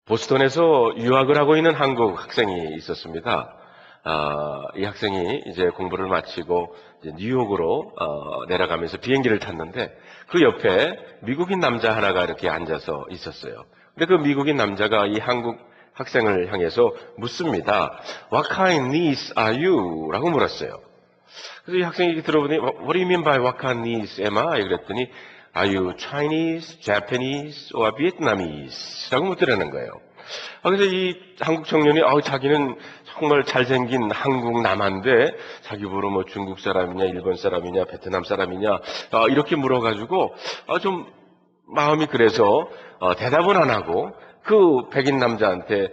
보스턴에서 유학을 하고 있는 한국 학생이 있었습니다. 이 학생이 이제 공부를 마치고 이제 뉴욕으로 내려가면서 비행기를 탔는데 그 옆에 미국인 남자 하나가 이렇게 앉아서 있었어요. 근데 그 미국인 남자가 이 한국 학생을 향해서 묻습니다. What kind niece are you? 라고 물었어요. 그래서 이 학생이 들어보니 What do you mean by what kind niece am I? 그랬더니 Are you Chinese, Japanese, or Vietnamese? 라고 묻더라는 거예요. 그래서 이 한국 청년이 자기는 정말 잘생긴 한국 남한데 자기 보러 뭐 중국 사람이냐, 일본 사람이냐, 베트남 사람이냐 이렇게 물어가지고 좀 마음이 그래서 대답은 안 하고 그 백인 남자한테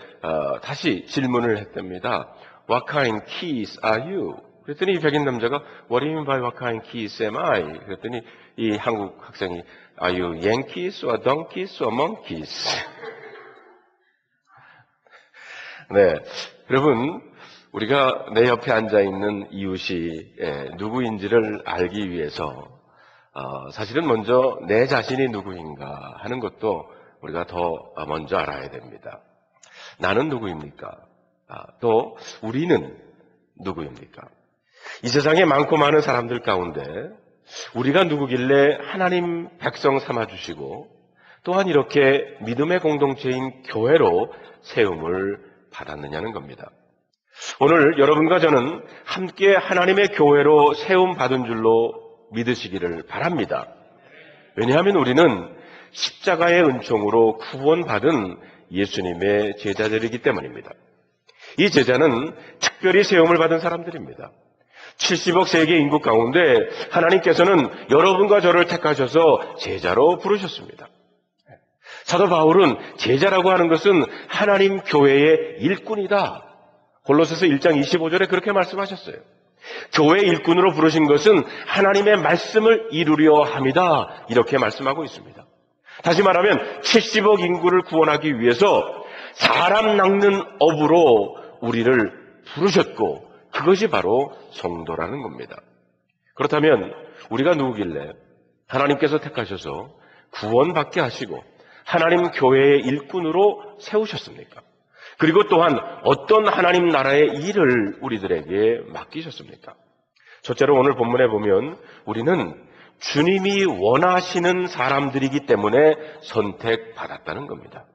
다시 질문을 했답니다. What kind keys are you? 그랬더니 이 백인 남자가 What do you mean by what kind keys am I? 그랬더니 이 한국 학생이 Are you Yankees or donkeys or monkeys? 네, 여러분 우리가 내 옆에 앉아있는 이웃이 누구인지를 알기 위해서 사실은 먼저 내 자신이 누구인가 하는 것도 우리가 더 먼저 알아야 됩니다. 나는 누구입니까? 또 우리는 누구입니까? 이 세상에 많고 많은 사람들 가운데 우리가 누구길래 하나님 백성 삼아주시고 또한 이렇게 믿음의 공동체인 교회로 세움을 받았느냐는 겁니다. 오늘 여러분과 저는 함께 하나님의 교회로 세움 받은 줄로 믿으시기를 바랍니다. 왜냐하면 우리는 십자가의 은총으로 구원받은 예수님의 제자들이기 때문입니다. 이 제자는 특별히 세움을 받은 사람들입니다. 70억 세계 인구 가운데 하나님께서는 여러분과 저를 택하셔서 제자로 부르셨습니다. 사도 바울은 제자라고 하는 것은 하나님 교회의 일꾼이다. 골로새서 1장 25절에 그렇게 말씀하셨어요. 교회 일꾼으로 부르신 것은 하나님의 말씀을 이루려 함이다. 이렇게 말씀하고 있습니다. 다시 말하면 70억 인구를 구원하기 위해서 사람 낚는 업으로 우리를 부르셨고 그것이 바로 성도라는 겁니다. 그렇다면 우리가 누구길래 하나님께서 택하셔서 구원받게 하시고 하나님 교회의 일꾼으로 세우셨습니까? 그리고 또한 어떤 하나님 나라의 일을 우리들에게 맡기셨습니까? 첫째로 오늘 본문에 보면 우리는 주님이 원하시는 사람들이기 때문에 선택받았다는 겁니다.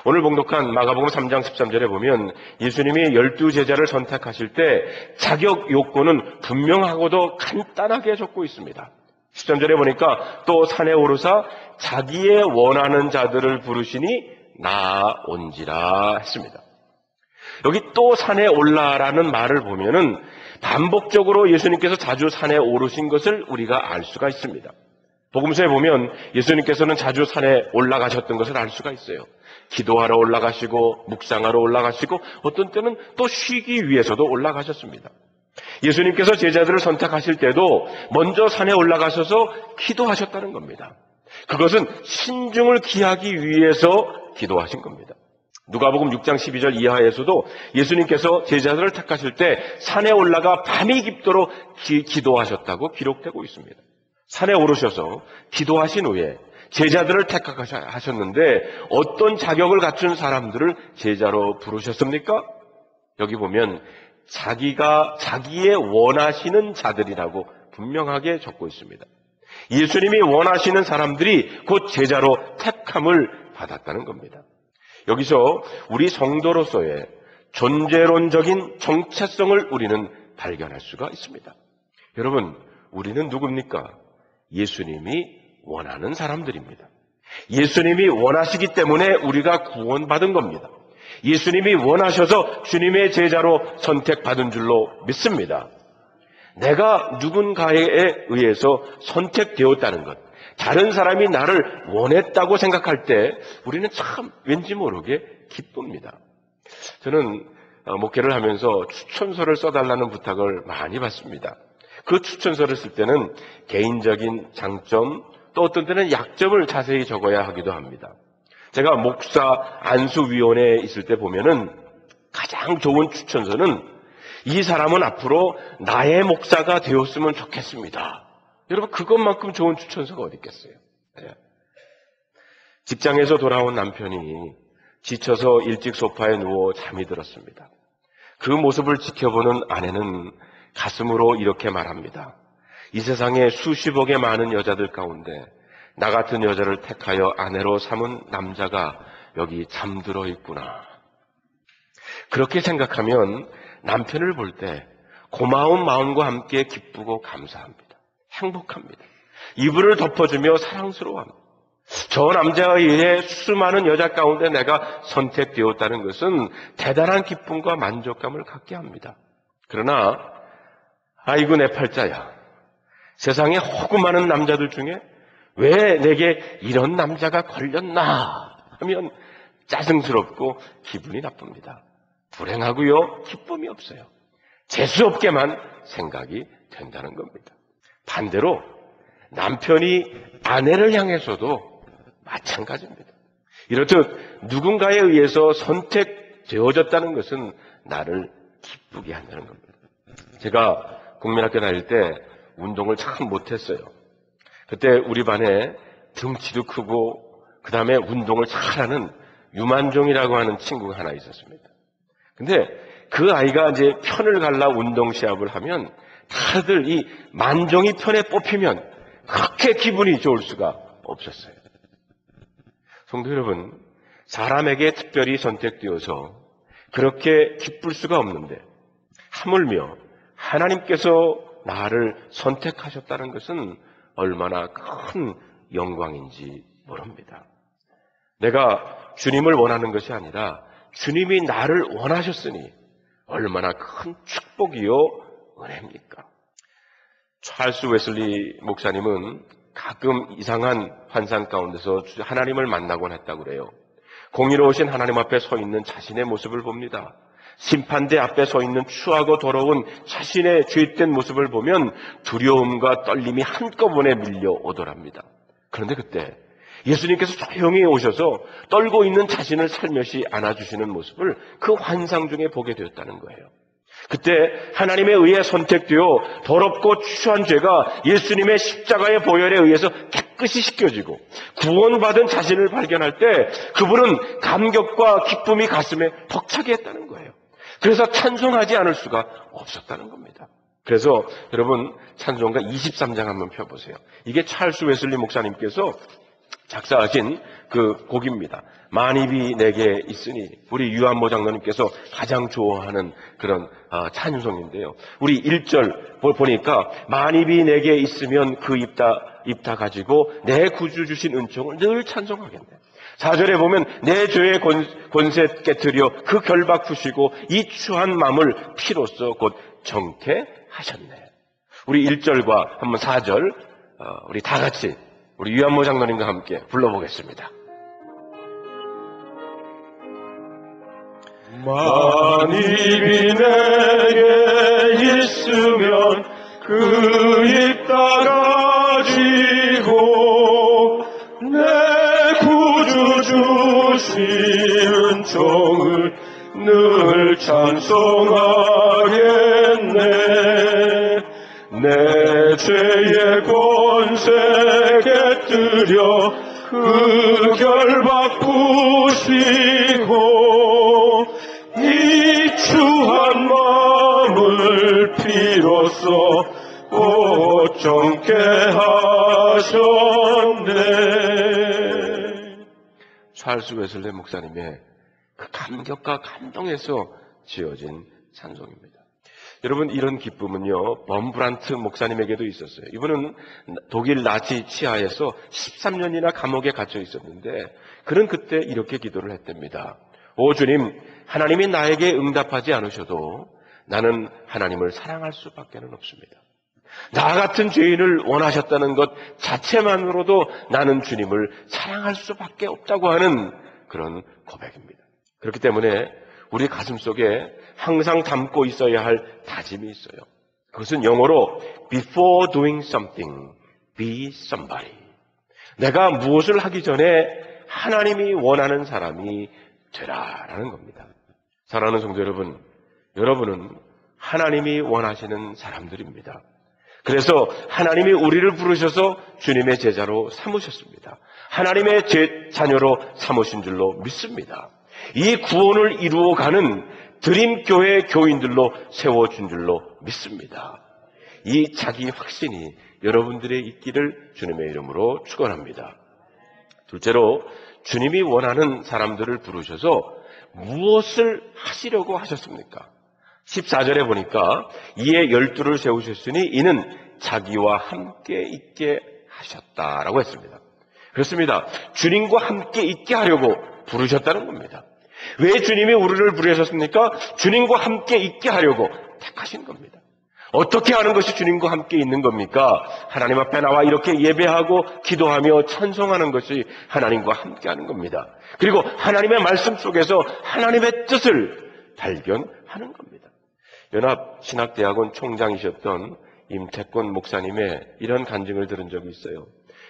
오늘 봉독한 마가복음 3장 13절에 보면 예수님이 12제자를 선택하실 때 자격 요건은 분명하고도 간단하게 적고 있습니다. 13절에 보니까 또 산에 오르사 자기의 원하는 자들을 부르시니 나온지라 했습니다. 여기 또 산에 올라라는 말을 보면은 반복적으로 예수님께서 자주 산에 오르신 것을 우리가 알 수가 있습니다. 복음서에 보면 예수님께서는 자주 산에 올라가셨던 것을 알 수가 있어요. 기도하러 올라가시고 묵상하러 올라가시고 어떤 때는 또 쉬기 위해서도 올라가셨습니다. 예수님께서 제자들을 선택하실 때도 먼저 산에 올라가셔서 기도하셨다는 겁니다. 그것은 신중을 기하기 위해서 기도하신 겁니다. 누가복음 6장 12절 이하에서도 예수님께서 제자들을 택하실 때 산에 올라가 밤이 깊도록 기도하셨다고 기록되고 있습니다. 산에 오르셔서 기도하신 후에 제자들을 택하셨는데 어떤 자격을 갖춘 사람들을 제자로 부르셨습니까? 여기 보면 자기의 원하시는 자들이라고 분명하게 적고 있습니다. 예수님이 원하시는 사람들이 곧 제자로 택함을 받았다는 겁니다. 여기서 우리 성도로서의 존재론적인 정체성을 우리는 발견할 수가 있습니다. 여러분, 우리는 누굽니까? 예수님이 원하는 사람들입니다. 예수님이 원하시기 때문에 우리가 구원받은 겁니다. 예수님이 원하셔서 주님의 제자로 선택받은 줄로 믿습니다. 내가 누군가에 의해서 선택되었다는 것, 다른 사람이 나를 원했다고 생각할 때 우리는 참 왠지 모르게 기쁩니다. 저는 목회를 하면서 추천서를 써달라는 부탁을 많이 받습니다. 그 추천서를 쓸 때는 개인적인 장점, 또 어떤 때는 약점을 자세히 적어야 하기도 합니다. 제가 목사 안수위원회에 있을 때 보면은 가장 좋은 추천서는 이 사람은 앞으로 나의 목사가 되었으면 좋겠습니다. 여러분, 그것만큼 좋은 추천서가 어디 있겠어요? 직장에서 돌아온 남편이 지쳐서 일찍 소파에 누워 잠이 들었습니다. 그 모습을 지켜보는 아내는 가슴으로 이렇게 말합니다. 이 세상에 수십억의 많은 여자들 가운데 나 같은 여자를 택하여 아내로 삼은 남자가 여기 잠들어 있구나. 그렇게 생각하면 남편을 볼 때 고마운 마음과 함께 기쁘고 감사합니다. 행복합니다. 이불을 덮어주며 사랑스러워합니다. 저 남자에 의해 수많은 여자 가운데 내가 선택되었다는 것은 대단한 기쁨과 만족감을 갖게 합니다. 그러나 아이고 내 팔자야. 세상에 허구 많은 남자들 중에 왜 내게 이런 남자가 걸렸나 하면 짜증스럽고 기분이 나쁩니다. 불행하고요. 기쁨이 없어요. 재수없게만 생각이 된다는 겁니다. 반대로 남편이 아내를 향해서도 마찬가지입니다. 이렇듯 누군가에 의해서 선택되어졌다는 것은 나를 기쁘게 한다는 겁니다. 제가 국민학교 다닐 때 운동을 참 못했어요. 그때 우리 반에 등치도 크고 그 다음에 운동을 잘하는 유만종이라고 하는 친구가 하나 있었습니다. 근데 그 아이가 이제 편을 갈라 운동 시합을 하면 다들 이 만종이 편에 뽑히면 그렇게 기분이 좋을 수가 없었어요. 성도 여러분, 사람에게 특별히 선택되어서 그렇게 기쁠 수가 없는데 하물며 하나님께서 나를 선택하셨다는 것은 얼마나 큰 영광인지 모릅니다. 내가 주님을 원하는 것이 아니라 주님이 나를 원하셨으니 얼마나 큰 축복이요 은혜입니까? 찰스 웨슬리 목사님은 가끔 이상한 환상 가운데서 하나님을 만나곤 했다고 그래요. 공의로우신 하나님 앞에 서 있는 자신의 모습을 봅니다. 심판대 앞에 서 있는 추하고 더러운 자신의 죄된 모습을 보면 두려움과 떨림이 한꺼번에 밀려오더랍니다. 그런데 그때 예수님께서 조용히 오셔서 떨고 있는 자신을 살며시 안아주시는 모습을 그 환상 중에 보게 되었다는 거예요. 그때 하나님에 의해 선택되어 더럽고 추한 죄가 예수님의 십자가의 보혈에 의해서 깨끗이 씻겨지고 구원받은 자신을 발견할 때 그분은 감격과 기쁨이 가슴에 벅차게 했다는 거예요. 그래서 찬송하지 않을 수가 없었다는 겁니다. 그래서 여러분 찬송가 23장 한번 펴보세요. 이게 찰스 웨슬리 목사님께서 작사하신 그 곡입니다. 만입이 내게 있으니, 우리 유한모 장로님께서 가장 좋아하는 그런 찬송인데요. 우리 1절 보니까 만입이 내게 있으면 그 입 다 가지고 내 구주 주신 은총을 늘 찬송하겠네. 4절에 보면 내 죄의 권세 깨뜨려 그 결박 푸시고 이 추한 마음을 피로써 곧 정케하셨네. 우리 1절과 한번 4절 우리 다 같이 우리 유한모 장로님과 함께 불러보겠습니다. 만입이 내게 있으면 그 입 다 가지고 내 구주 주신 은총을 늘 찬송하겠네. 내 죄의 권세 깨뜨려 그 결박 부시고 이 추한 마음을 피로써 곧 정케 하셨네. 찰스 웨슬리 목사님의 그 감격과 감동에서 지어진 찬송입니다. 여러분, 이런 기쁨은요, 범브란트 목사님에게도 있었어요. 이분은 독일 나치 치하에서 13년이나 감옥에 갇혀 있었는데 그는 그때 이렇게 기도를 했답니다. 오 주님, 하나님이 나에게 응답하지 않으셔도 나는 하나님을 사랑할 수밖에 없습니다. 나 같은 죄인을 원하셨다는 것 자체만으로도 나는 주님을 사랑할 수밖에 없다고 하는 그런 고백입니다. 그렇기 때문에 우리 가슴 속에 항상 담고 있어야 할 다짐이 있어요. 그것은 영어로 before doing something, be somebody. 내가 무엇을 하기 전에 하나님이 원하는 사람이 되라라는 겁니다. 사랑하는 성도 여러분, 여러분은 하나님이 원하시는 사람들입니다. 그래서 하나님이 우리를 부르셔서 주님의 제자로 삼으셨습니다. 하나님의 자녀로 삼으신 줄로 믿습니다. 이 구원을 이루어가는 드림교회 교인들로 세워준 줄로 믿습니다. 이 자기 확신이 여러분들의 있기를 주님의 이름으로 축원합니다. 둘째로 주님이 원하는 사람들을 부르셔서 무엇을 하시려고 하셨습니까? 14절에 보니까 이에 12를 세우셨으니 이는 자기와 함께 있게 하셨다라고 했습니다. 그렇습니다. 주님과 함께 있게 하려고 부르셨다는 겁니다. 왜 주님이 우리를 부르셨습니까? 주님과 함께 있게 하려고 택하신 겁니다. 어떻게 하는 것이 주님과 함께 있는 겁니까? 하나님 앞에 나와 이렇게 예배하고 기도하며 찬송하는 것이 하나님과 함께 하는 겁니다. 그리고 하나님의 말씀 속에서 하나님의 뜻을 발견하는 겁니다. 연합신학대학원 총장이셨던 임태권 목사님의 이런 간증을 들은 적이 있어요.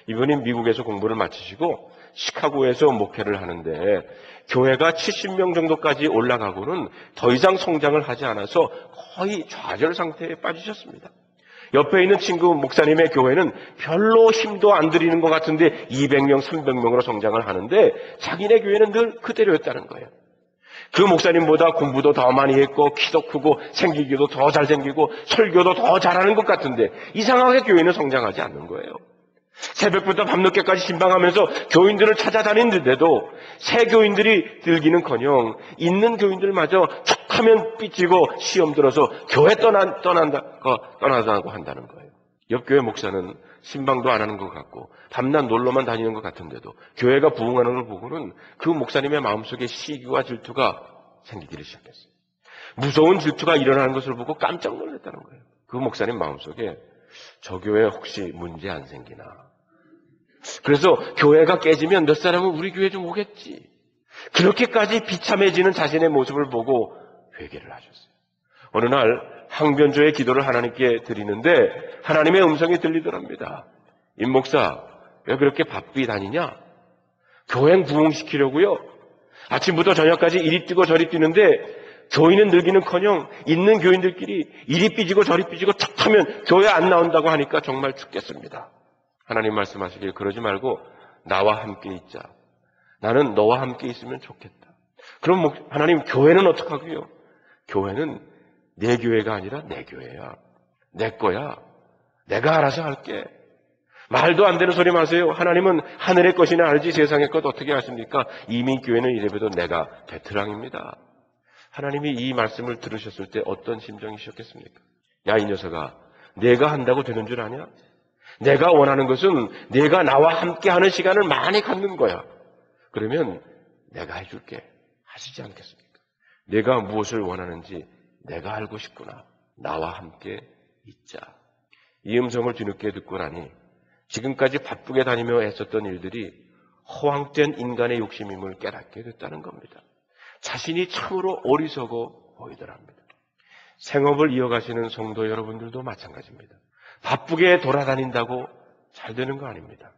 이분이 미국에서 공부를 마치시고 시카고에서 목회를 하는데 교회가 70명 정도까지 올라가고는 더 이상 성장을 하지 않아서 거의 좌절 상태에 빠지셨습니다. 옆에 있는 친구 목사님의 교회는 별로 힘도 안 들이는 것 같은데 200명, 300명으로 성장을 하는데 자기네 교회는 늘 그대로였다는 거예요. 그 목사님보다 공부도 더 많이 했고 키도 크고 생기기도 더 잘생기고 설교도 더 잘하는 것 같은데 이상하게 교회는 성장하지 않는 거예요. 새벽부터 밤늦게까지 신방하면서 교인들을 찾아다니는데도 새 교인들이 들기는커녕 있는 교인들마저 툭하면 삐치고 시험 들어서 교회 떠나자고 한다는 거예요. 옆 교회 목사는 신방도 안 하는 것 같고 밤낮 놀러만 다니는 것 같은데도 교회가 부흥하는 걸 보고는 그 목사님의 마음속에 시기와 질투가 생기기를 시작했어요. 무서운 질투가 일어나는 것을 보고 깜짝 놀랐다는 거예요. 그 목사님 마음속에 저 교회 혹시 문제 안 생기나. 그래서 교회가 깨지면 몇 사람은 우리 교회 좀 오겠지. 그렇게까지 비참해지는 자신의 모습을 보고 회개를 하셨어요. 어느 날 항변조의 기도를 하나님께 드리는데 하나님의 음성이 들리더랍니다. 임 목사, 왜 그렇게 바삐 다니냐? 교회 부흥시키려고요. 아침부터 저녁까지 이리 뛰고 저리 뛰는데 교인은 늘기는커녕 있는 교인들끼리 이리 삐지고 저리 삐지고 툭하면 교회 안 나온다고 하니까 정말 죽겠습니다. 하나님 말씀하시길 그러지 말고 나와 함께 있자. 나는 너와 함께 있으면 좋겠다. 그럼 하나님 교회는 어떡하고요? 교회는 내 교회가 아니라 내 교회야. 내 거야. 내가 알아서 할게. 말도 안 되는 소리 마세요. 하나님은 하늘의 것이나 알지 세상의 것 어떻게 아십니까? 이미 교회는 이래봬도 내가 베테랑입니다. 하나님이 이 말씀을 들으셨을 때 어떤 심정이셨겠습니까? 야, 이 녀석아, 내가 한다고 되는 줄 아냐? 내가 원하는 것은 내가 나와 함께하는 시간을 많이 갖는 거야. 그러면 내가 해줄게. 하시지 않겠습니까? 내가 무엇을 원하는지 내가 알고 싶구나. 나와 함께 있자. 이 음성을 뒤늦게 듣고 나니 지금까지 바쁘게 다니며 애썼던 일들이 허황된 인간의 욕심임을 깨닫게 됐다는 겁니다. 자신이 참으로 어리석어 보이더랍니다. 생업을 이어가시는 성도 여러분들도 마찬가지입니다. 바쁘게 돌아다닌다고 잘 되는 거 아닙니다.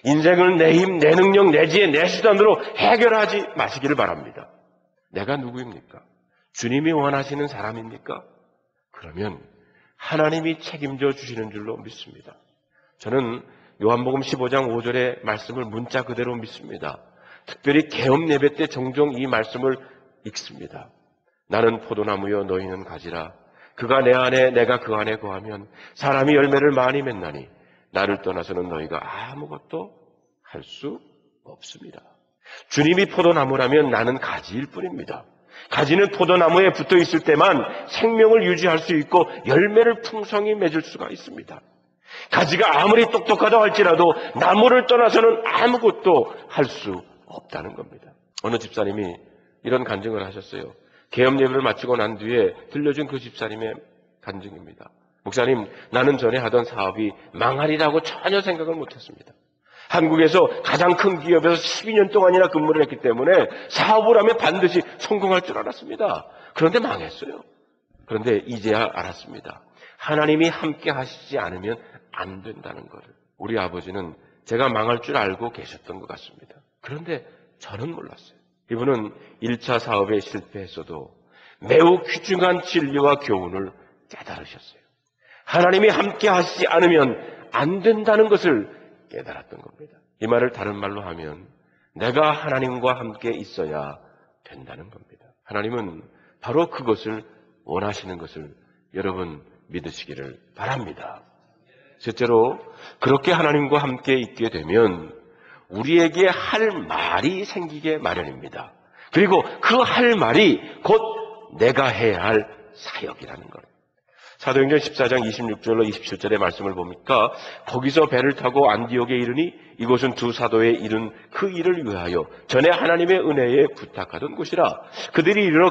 인생을 내 힘, 내 능력, 내 지혜, 내 수단으로 해결하지 마시기를 바랍니다. 내가 누구입니까? 주님이 원하시는 사람입니까? 그러면 하나님이 책임져 주시는 줄로 믿습니다. 저는 요한복음 15장 5절의 말씀을 문자 그대로 믿습니다. 특별히 개업 예배 때 종종 이 말씀을 읽습니다. 나는 포도나무여 너희는 가지라. 그가 내 안에 내가 그 안에 거하면 사람이 열매를 많이 맺나니 나를 떠나서는 너희가 아무것도 할 수 없습니다. 주님이 포도나무라면 나는 가지일 뿐입니다. 가지는 포도나무에 붙어 있을 때만 생명을 유지할 수 있고 열매를 풍성히 맺을 수가 있습니다. 가지가 아무리 똑똑하다 할지라도 나무를 떠나서는 아무것도 할 수 없다는 겁니다. 어느 집사님이 이런 간증을 하셨어요. 개업 예배를 마치고 난 뒤에 들려준 그 집사님의 간증입니다. 목사님, 나는 전에 하던 사업이 망하리라고 전혀 생각을 못했습니다. 한국에서 가장 큰 기업에서 12년 동안이나 근무를 했기 때문에 사업을 하면 반드시 성공할 줄 알았습니다. 그런데 망했어요. 그런데 이제야 알았습니다. 하나님이 함께 하시지 않으면 안 된다는 것을. 우리 아버지는 제가 망할 줄 알고 계셨던 것 같습니다. 그런데 저는 몰랐어요. 이분은 1차 사업에 실패했어도 매우 귀중한 진리와 교훈을 깨달으셨어요. 하나님이 함께 하시지 않으면 안 된다는 것을 깨달았던 겁니다. 이 말을 다른 말로 하면 내가 하나님과 함께 있어야 된다는 겁니다. 하나님은 바로 그것을 원하시는 것을 여러분 믿으시기를 바랍니다. 실제로 그렇게 하나님과 함께 있게 되면 우리에게 할 말이 생기게 마련입니다. 그리고 그 할 말이 곧 내가 해야 할 사역이라는 것. 사도행전 14장 26절로 27절의 말씀을 보니까 거기서 배를 타고 안디옥에 이르니 이곳은 두 사도의 이룬 그 일을 위하여 전에 하나님의 은혜에 부탁하던 곳이라. 그들이 이르러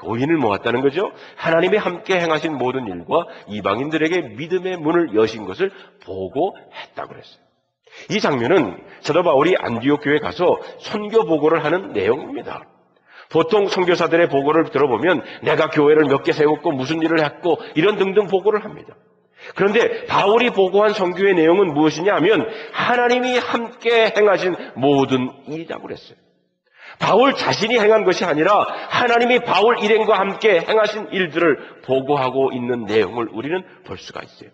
교인을 모았다는 거죠. 하나님이 함께 행하신 모든 일과 이방인들에게 믿음의 문을 여신 것을 보고했다고 그랬어요. 이 장면은 사도 바울이 안디옥 교회에 가서 선교 보고를 하는 내용입니다. 보통 선교사들의 보고를 들어보면 내가 교회를 몇 개 세웠고 무슨 일을 했고 이런 등등 보고를 합니다. 그런데 바울이 보고한 선교의 내용은 무엇이냐 하면 하나님이 함께 행하신 모든 일이라고 그랬어요. 바울 자신이 행한 것이 아니라 하나님이 바울 일행과 함께 행하신 일들을 보고하고 있는 내용을 우리는 볼 수가 있어요.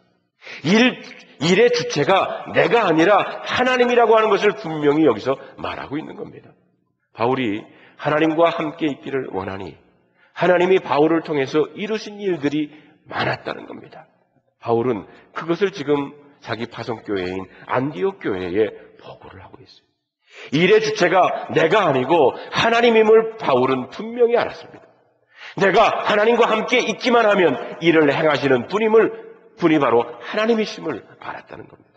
일의 주체가 내가 아니라 하나님이라고 하는 것을 분명히 여기서 말하고 있는 겁니다. 바울이 하나님과 함께 있기를 원하니 하나님이 바울을 통해서 이루신 일들이 많았다는 겁니다. 바울은 그것을 지금 자기 파송교회인 안디옥 교회에 보고를 하고 있어요. 일의 주체가 내가 아니고 하나님임을 바울은 분명히 알았습니다. 내가 하나님과 함께 있기만 하면 일을 행하시는 분이 바로 하나님이심을 알았다는 겁니다.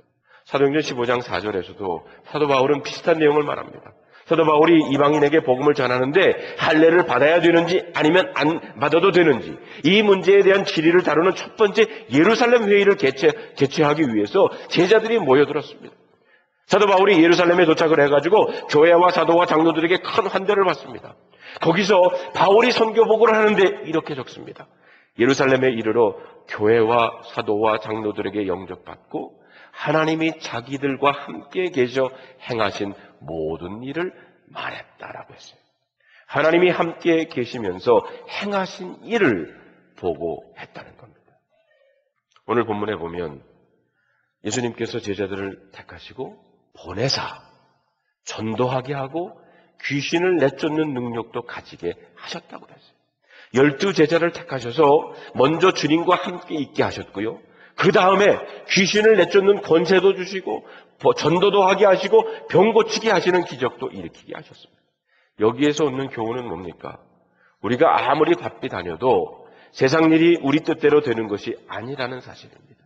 사도행전 15장 4절에서도 사도 바울은 비슷한 내용을 말합니다. 사도 바울이 이방인에게 복음을 전하는데 할례를 받아야 되는지 아니면 안 받아도 되는지 이 문제에 대한 질의를 다루는 첫 번째 예루살렘 회의를 개최하기 위해서 제자들이 모여들었습니다. 사도 바울이 예루살렘에 도착을 해가지고 교회와 사도와 장로들에게 큰 환대를 받습니다. 거기서 바울이 선교보고를 하는데 이렇게 적습니다. 예루살렘에 이르러 교회와 사도와 장로들에게 영접받고 하나님이 자기들과 함께 계셔 행하신 모든 일을 말했다라고 했어요. 하나님이 함께 계시면서 행하신 일을 보고했다는 겁니다. 오늘 본문에 보면 예수님께서 제자들을 택하시고 보내사 전도하게 하고 귀신을 내쫓는 능력도 가지게 하셨다고 했어요. 12 제자를 택하셔서 먼저 주님과 함께 있게 하셨고요. 그 다음에 귀신을 내쫓는 권세도 주시고 전도도 하게 하시고 병 고치게 하시는 기적도 일으키게 하셨습니다. 여기에서 얻는 교훈은 뭡니까? 우리가 아무리 바삐 다녀도 세상 일이 우리 뜻대로 되는 것이 아니라는 사실입니다.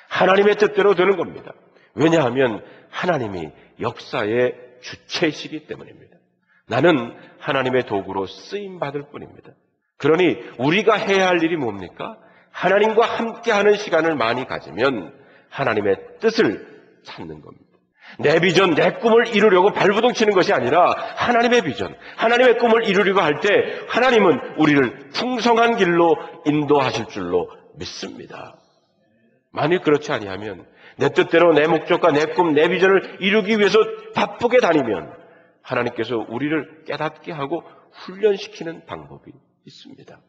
하나님의 뜻대로 되는 겁니다. 왜냐하면 하나님이 역사의 주체이시기 때문입니다. 나는 하나님의 도구로 쓰임받을 뿐입니다. 그러니 우리가 해야 할 일이 뭡니까? 하나님과 함께하는 시간을 많이 가지면 하나님의 뜻을 찾는 겁니다. 내 비전, 내 꿈을 이루려고 발부둥 치는 것이 아니라 하나님의 비전, 하나님의 꿈을 이루려고 할 때 하나님은 우리를 풍성한 길로 인도하실 줄로 믿습니다. 만일 그렇지 아니하면 내 뜻대로 내 목적과 내 꿈, 내 비전을 이루기 위해서 바쁘게 다니면 하나님께서 우리를 깨닫게 하고 훈련시키는 방법이 있습니다.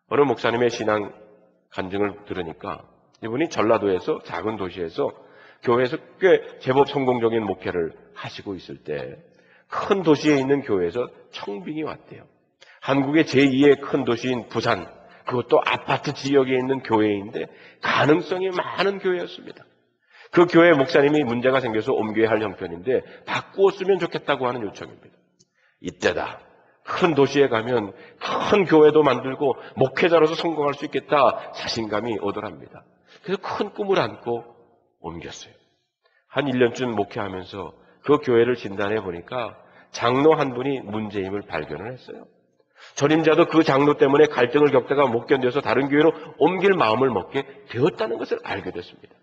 어느 목사님의 신앙 간증을 들으니까 이분이 전라도에서 작은 도시에서 교회에서 꽤 제법 성공적인 목회를 하시고 있을 때 큰 도시에 있는 교회에서 청빙이 왔대요. 한국의 제2의 큰 도시인 부산, 그것도 아파트 지역에 있는 교회인데 가능성이 많은 교회였습니다. 그 교회 목사님이 문제가 생겨서 옮겨야 할 형편인데 바꾸었으면 좋겠다고 하는 요청입니다. 이때다. 큰 도시에 가면 큰 교회도 만들고 목회자로서 성공할 수 있겠다 자신감이 오더랍니다. 그래서 큰 꿈을 안고 옮겼어요. 한 1년쯤 목회하면서 그 교회를 진단해 보니까 장로 한 분이 문제임을 발견을 했어요. 전임자도 그 장로 때문에 갈등을 겪다가 못 견뎌서 다른 교회로 옮길 마음을 먹게 되었다는 것을 알게 됐습니다.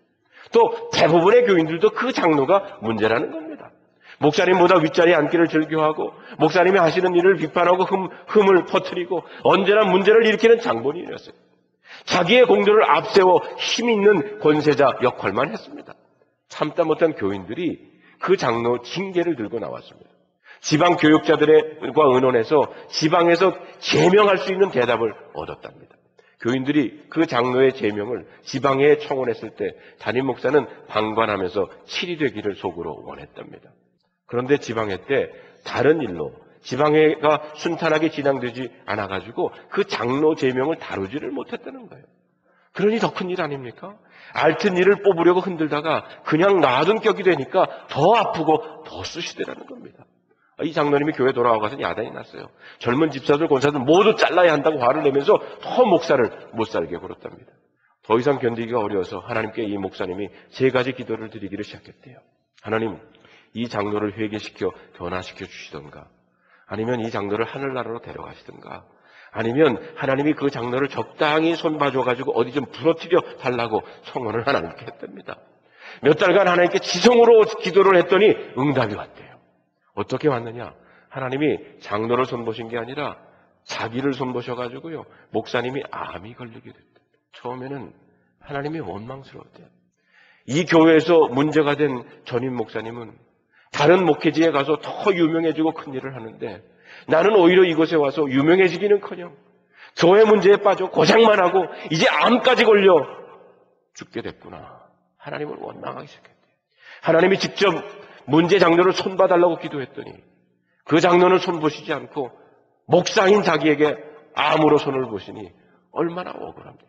또 대부분의 교인들도 그 장로가 문제라는 겁니다. 목사님보다 윗자리에 앉기를 즐겨하고 목사님이 하시는 일을 비판하고 흠을 퍼뜨리고 언제나 문제를 일으키는 장본인이었어요. 자기의 공들을 앞세워 힘 있는 권세자 역할만 했습니다. 참다 못한 교인들이 그 장로 징계를 들고 나왔습니다. 지방 교육자들과 의논해서 지방에서 제명할 수 있는 대답을 얻었답니다. 교인들이 그 장로의 제명을 지방에 청원했을 때 담임 목사는 방관하면서 7이 되기를 속으로 원했답니다. 그런데 지방회 때 다른 일로 지방회가 순탄하게 진행되지 않아가지고 그 장로 제명을 다루지를 못했다는 거예요. 그러니 더 큰 일 아닙니까? 앓던 일을 뽑으려고 흔들다가 그냥 놔둔 격이 되니까 더 아프고 더 쑤시더라는 겁니다. 이 장로님이 교회 돌아와서 야단이 났어요. 젊은 집사들, 권사들 모두 잘라야 한다고 화를 내면서 더 목사를 못 살게 굴었답니다. 더 이상 견디기가 어려워서 하나님께 이 목사님이 3가지 기도를 드리기를 시작했대요. 하나님, 이 장로를 회개시켜 변화시켜 주시던가, 아니면 이 장로를 하늘나라로 데려가시던가, 아니면 하나님이 그 장로를 적당히 손봐줘가지고 어디 좀 부러뜨려 달라고 청원을 하나님께 했답니다. 몇 달간 하나님께 지성으로 기도를 했더니 응답이 왔대요. 어떻게 왔느냐? 하나님이 장로를 손보신 게 아니라 자기를 손보셔가지고요, 목사님이 암이 걸리게 됐대요. 처음에는 하나님이 원망스러웠대요. 이 교회에서 문제가 된 전임 목사님은 다른 목회지에 가서 더 유명해지고 큰 일을 하는데 나는 오히려 이곳에 와서 유명해지기는커녕 교회 문제에 빠져 고생만 하고 이제 암까지 걸려 죽게 됐구나. 하나님을 원망하기 시작했대요. 하나님이 직접 문제 장로를 손봐달라고 기도했더니 그 장로는 손보시지 않고 목사인 자기에게 암으로 손을 보시니 얼마나 억울합니까?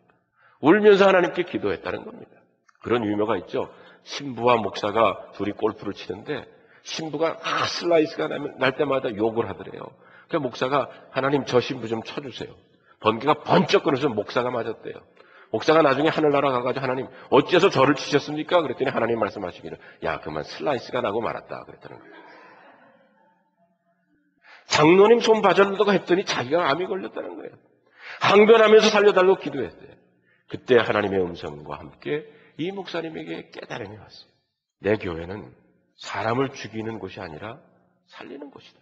울면서 하나님께 기도했다는 겁니다. 그런 유명가 있죠. 신부와 목사가 둘이 골프를 치는데 신부가 슬라이스가 날 때마다 욕을 하더래요. 그러니까 목사가 하나님 저 신부 좀 쳐주세요. 번개가 번쩍 끊어서 목사가 맞았대요. 목사가 나중에 하늘나라 가가지고 하나님 어째서 저를 치셨습니까? 그랬더니 하나님 말씀하시기를 야 그만 슬라이스가 나고 말았다 그랬다는 거예요. 장로님 손 봐달라고 했더니 자기가 암이 걸렸다는 거예요. 항변하면서 살려달라고 기도했어요. 그때 하나님의 음성과 함께 이 목사님에게 깨달음이 왔어요. 내 교회는 사람을 죽이는 곳이 아니라 살리는 곳이다.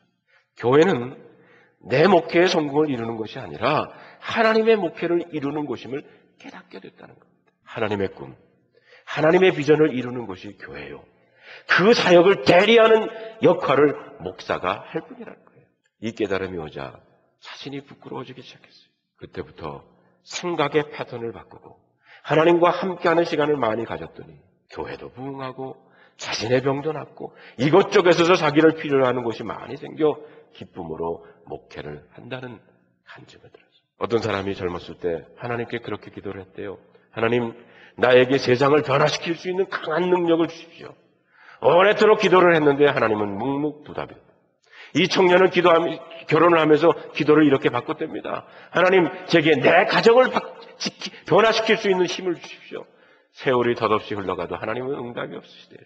교회는 내 목회의 성공을 이루는 것이 아니라 하나님의 목회를 이루는 곳임을 깨닫게 됐다는 겁니다. 하나님의 꿈, 하나님의 비전을 이루는 것이 교회요. 그 사역을 대리하는 역할을 목사가 할 뿐이라는 거예요. 이 깨달음이 오자 자신이 부끄러워지기 시작했어요. 그때부터 생각의 패턴을 바꾸고 하나님과 함께하는 시간을 많이 가졌더니 교회도 부흥하고 자신의 병도 낫고 이것저것에서 자기를 필요로 하는 곳이 많이 생겨 기쁨으로 목회를 한다는 간증을 들었어요. 어떤 사람이 젊었을 때 하나님께 그렇게 기도를 했대요. 하나님, 나에게 세상을 변화시킬 수 있는 강한 능력을 주십시오. 오래도록 기도를 했는데 하나님은 묵묵부답이었다. 이 청년은 결혼을 하면서 기도를 이렇게 바꿨답니다. 하나님, 제게 내 가정을 변화시킬 수 있는 힘을 주십시오. 세월이 덧없이 흘러가도 하나님은 응답이 없으시대.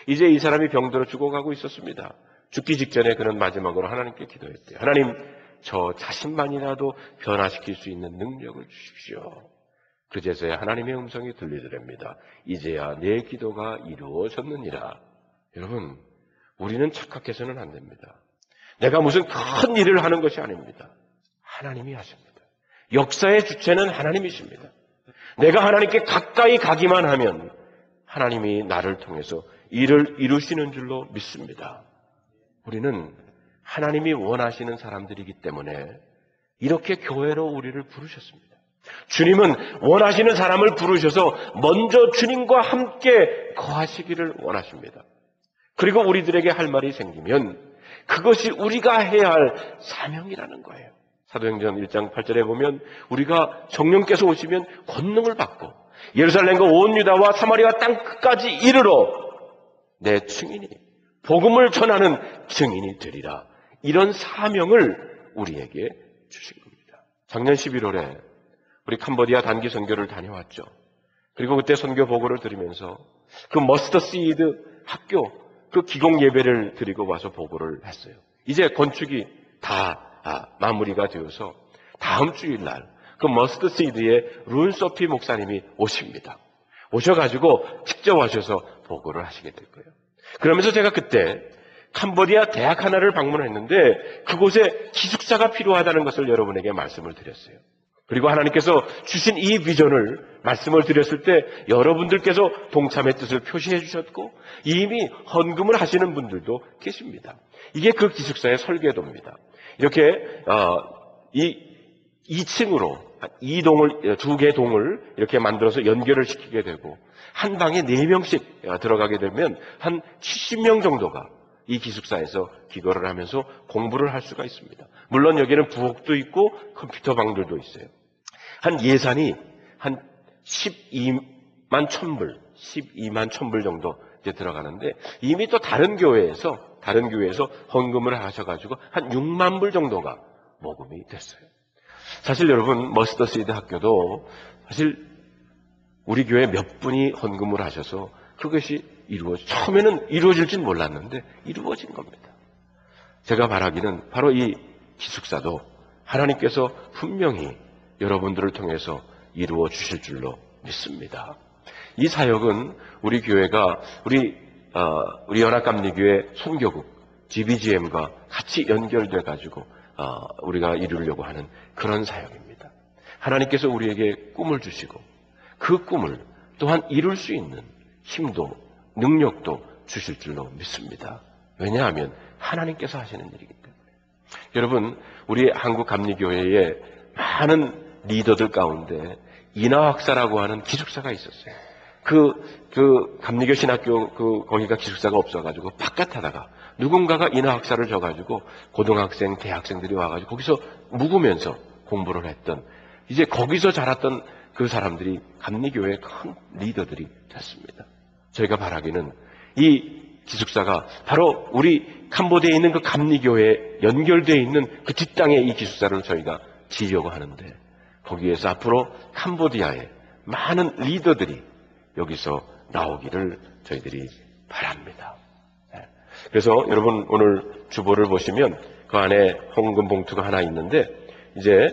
이제 이 사람이 병들어 죽어가고 있었습니다. 죽기 직전에 그는 마지막으로 하나님께 기도했대요. 하나님, 저 자신만이라도 변화시킬 수 있는 능력을 주십시오. 그제서야 하나님의 음성이 들리더랍니다. 이제야 내 기도가 이루어졌느니라. 여러분, 우리는 착각해서는 안 됩니다. 내가 무슨 큰 일을 하는 것이 아닙니다. 하나님이 하십니다. 역사의 주체는 하나님이십니다. 내가 하나님께 가까이 가기만 하면 하나님이 나를 통해서 일을 이루시는 줄로 믿습니다. 우리는 하나님이 원하시는 사람들이기 때문에 이렇게 교회로 우리를 부르셨습니다. 주님은 원하시는 사람을 부르셔서 먼저 주님과 함께 거하시기를 원하십니다. 그리고 우리들에게 할 말이 생기면 그것이 우리가 해야 할 사명이라는 거예요. 사도행전 1장 8절에 보면 우리가 성령께서 오시면 권능을 받고 예루살렘과 온 유다와 사마리아 땅 끝까지 이르러 내 증인이 복음을 전하는 증인이 되리라. 이런 사명을 우리에게 주신 겁니다. 작년 11월에 우리 캄보디아 단기 선교를 다녀왔죠. 그리고 그때 선교 보고를 들으면서 그 머스터 시드 학교 그 기공 예배를 드리고 와서 보고를 했어요. 이제 건축이 다 마무리가 되어서 다음 주일날 그 머스터 시드의 룬 소피 목사님이 오십니다. 오셔가지고 직접 와셔서 보고를 하시게 될 거예요. 그러면서 제가 그때 캄보디아 대학 하나를 방문했는데 그곳에 기숙사가 필요하다는 것을 여러분에게 말씀을 드렸어요. 그리고 하나님께서 주신 이 비전을 말씀을 드렸을 때 여러분들께서 동참의 뜻을 표시해 주셨고 이미 헌금을 하시는 분들도 계십니다. 이게 그 기숙사의 설계도입니다. 이렇게 2층으로 2개 동을 이렇게 만들어서 연결을 시키게 되고 한 방에 4명씩 들어가게 되면 한 70명 정도가 이 기숙사에서 기거를 하면서 공부를 할 수가 있습니다. 물론 여기는 부엌도 있고 컴퓨터방들도 있어요. 한 예산이 한 12만 1000불 정도 이제 들어가는데, 이미 또 다른 교회에서 헌금을 하셔가지고 한 6만 불 정도가 모금이 됐어요. 사실 여러분, 머스터시드 학교도 사실 우리 교회 몇 분이 헌금을 하셔서 그것이 처음에는 이루어질진 몰랐는데 이루어진 겁니다. 제가 바라기는 바로 이 기숙사도 하나님께서 분명히 여러분들을 통해서 이루어 주실 줄로 믿습니다. 이 사역은 우리 교회가 우리 연합감리교회 선교국 GBGM과 같이 연결돼 가지고 우리가 이루려고 하는 그런 사역입니다. 하나님께서 우리에게 꿈을 주시고 그 꿈을 또한 이룰 수 있는 힘도 능력도 주실 줄로 믿습니다. 왜냐하면 하나님께서 하시는 일이기 때문에. 여러분, 우리 한국감리교회에 많은 리더들 가운데 인하학사라고 하는 기숙사가 있었어요. 그 감리교 신학교 거기가 기숙사가 없어가지고 바깥하다가 누군가가 인하학사를 줘가지고 고등학생, 대학생들이 와가지고 거기서 묵으면서 공부를 했던, 이제 거기서 자랐던 그 사람들이 감리교회의 큰 리더들이 됐습니다. 저희가 바라기는 이 기숙사가 바로 우리 캄보디아에 있는 그 감리교회에 연결되어 있는 그 뒷땅에 이 기숙사를 저희가 지으려고 하는데, 거기에서 앞으로 캄보디아의 많은 리더들이 여기서 나오기를 저희들이 바랍니다. 그래서 여러분, 오늘 주보를 보시면 그 안에 헌금 봉투가 하나 있는데, 이제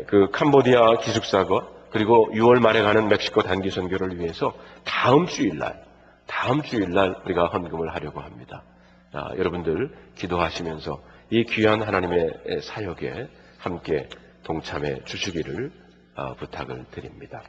그 캄보디아 기숙사가 그리고 6월 말에 가는 멕시코 단기 선교를 위해서 다음 주일날 우리가 헌금을 하려고 합니다. 여러분들 기도하시면서 이 귀한 하나님의 사역에 함께 동참해 주시기를 부탁을 드립니다.